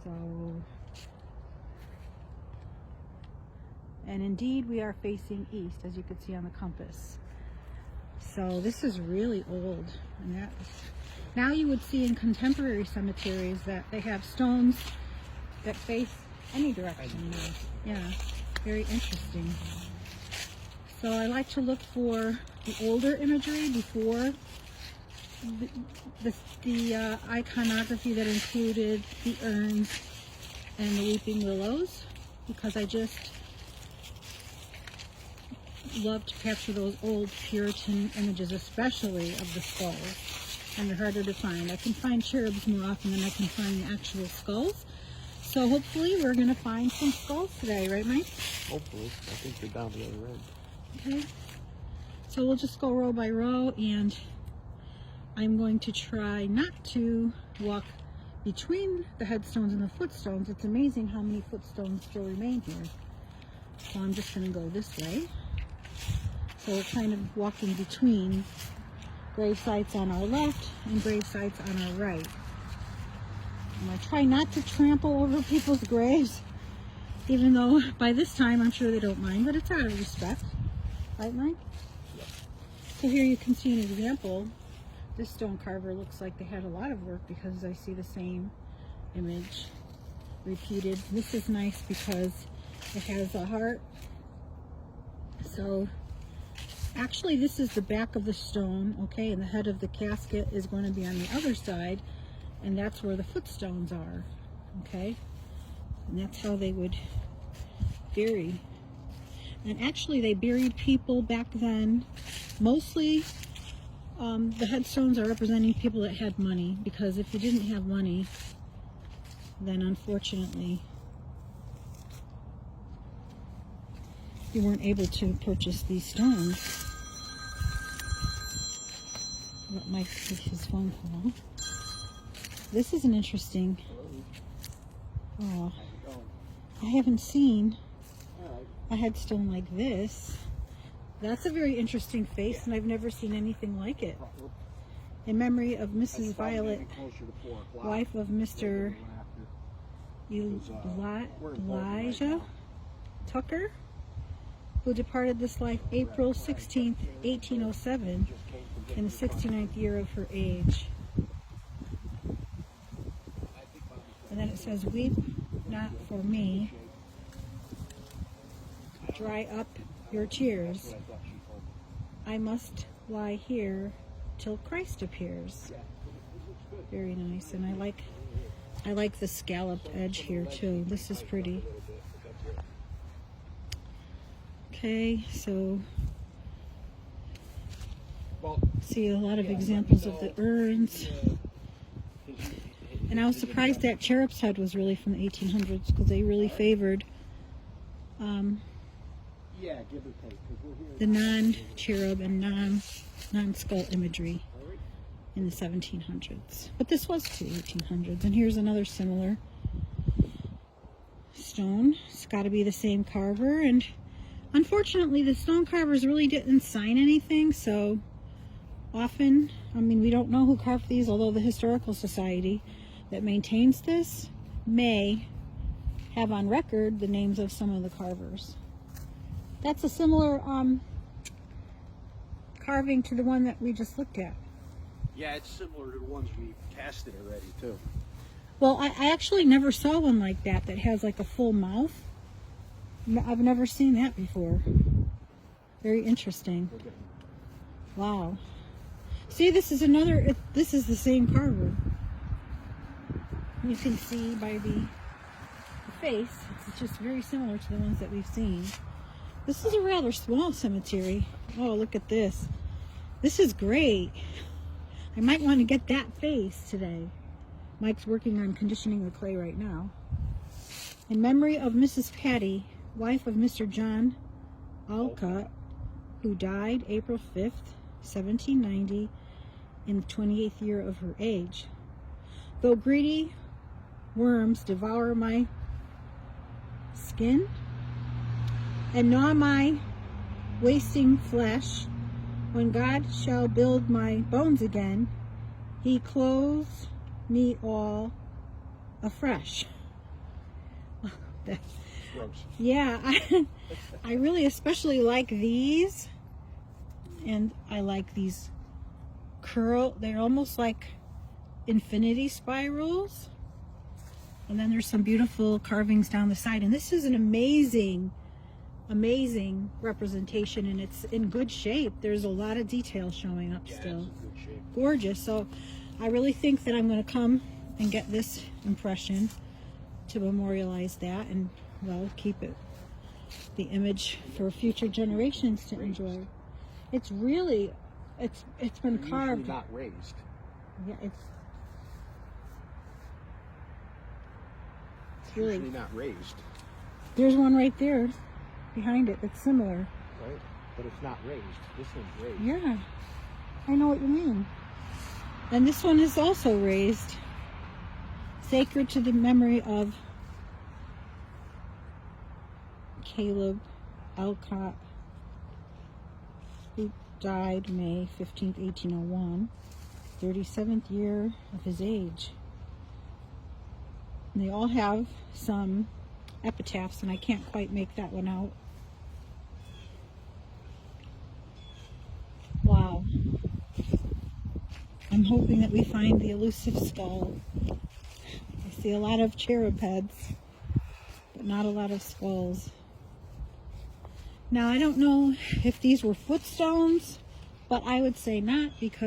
So, and indeed we are facing east, as you can see on the compass. So this is really old, and that now you would see in contemporary cemeteries that they have stones that face any direction now. Yeah, very interesting. So I like to look for the older imagery before the iconography that included the urns and the weeping willows, because I just love to capture those old Puritan images, especially of the skulls, and they're harder to find. I can find cherubs more often than I can find the actual skulls. So hopefully we're going to find some skulls today, right, Mike? Hopefully. I think they're down the other end. Okay. So we'll just go row by row, and I'm going to try not to walk between the headstones and the footstones. It's amazing how many footstones still remain here. So I'm just going to go this way. So we're kind of walking between grave sites on our left and grave sites on our right. I'm going to try not to trample over people's graves, even though by this time I'm sure they don't mind, but it's out of respect. Right, Mike? Yeah. So here you can see an example. This stone carver looks like they had a lot of work, because I see the same image repeated. This is nice because it has a heart. So actually this is the back of the stone, okay, and the head of the casket is going to be on the other side, and that's where the footstones are, okay, and that's how they would bury. And actually they buried people back then. Mostly the headstones are representing people that had money, because if you didn't have money, then unfortunately you weren't able to purchase these stones. That might be his phone call. This is an interesting, oh, I haven't seen a headstone like this. That's a very interesting face, and I've never seen anything like it. In memory of Mrs. Violet, wife of Mr. Elijah Tucker, who departed this life April 16th, 1807, in the 69th year of her age. And then it says, "Weep not for me, dry up your tears. I must lie here till Christ appears." Very nice, and I like the scalloped edge here too. This is pretty. Okay, so see a lot of examples of the urns. And I was surprised that cherub's head was really from the 1800s, because they really favored the non-cherub and non-skull imagery in the 1700s. But this was the 1800s. And here's another similar stone. It's got to be the same carver. And unfortunately, the stone carvers really didn't sign anything. So often, I mean, we don't know who carved these, although the Historical Society that maintains this may have on record the names of some of the carvers. That's a similar carving to the one that we just looked at. Yeah, it's similar to the ones we casted already, too. Well, I actually never saw one like that has like a full mouth. I've never seen that before. Very interesting. Wow. See, this is this is the same carver. You can see by the face, it's just very similar to the ones that we've seen. This is a rather small cemetery. Oh, look at this. This is great. I might want to get that face today. Mike's working on conditioning the clay right now. In memory of Mrs. Patty, wife of Mr. John Alcott, who died April 5th, 1790, in the 28th year of her age. Though greedy worms devour my skin and gnaw my wasting flesh, when God shall build my bones again, he clothes me all afresh. Gross. Yeah, I really especially like these, and I like these they're almost like infinity spirals, and then there's some beautiful carvings down the side, and this is an amazing representation, and it's in good shape. There's a lot of detail showing up still. It's in good shape. Gorgeous. So I really think that I'm going to come and get this impression to memorialize that, and well, keep it, the image for future generations to enjoy. It's really, it's been They're carved. usually not raised. Yeah, it's It's really. usually not raised, There's one right there behind it that's similar. right? But it's not raised. This one's raised. Yeah, I know what you mean. And this one is also raised, sacred to the memory of Caleb Alcott, who died May 15th, 1801, 37th year of his age. And they all have some epitaphs, and I can't quite make that one out. Wow. I'm hoping that we find the elusive skull. I see a lot of cherub heads, but not a lot of skulls. Now, I don't know if these were footstones, but I would say not, because